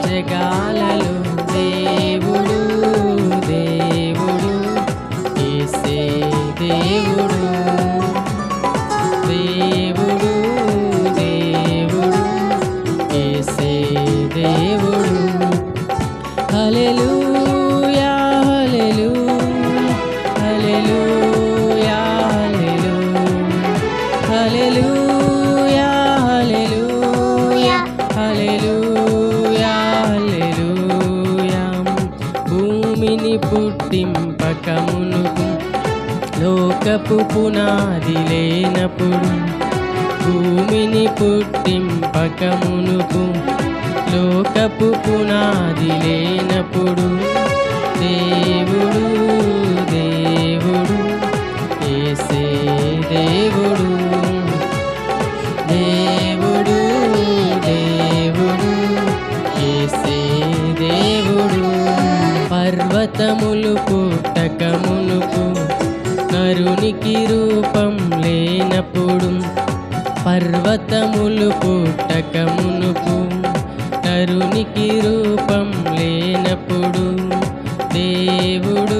జగాలలో దేవుడు దేవుడు యేసే దేవుడు దేవుడు దేవుడు యేసే దేవుడు హల్లెలూయా హల్లెలూయా హల్లెలూయా హల్లెలూయా హల్లెలూయా హల్లెలూయా హల్లెలూయా భూమిని పుట్టింపకమునుకు లోకపు పునాది లేనప్పుడు భూమిని పుట్టింపకమునుకు లోకపు పునాది లేనప్పుడు దేవుడు దేవుడు యేసే దేవుడు దేవుడు దేవుడు యేసే దేవుడు పర్వతములు పుట్టకమునుకు నరునికి రూపం లేనప్పుడు పర్వతములు పుట్టకమునుకు నరునికి రూపం లేనప్పుడు దేవుడు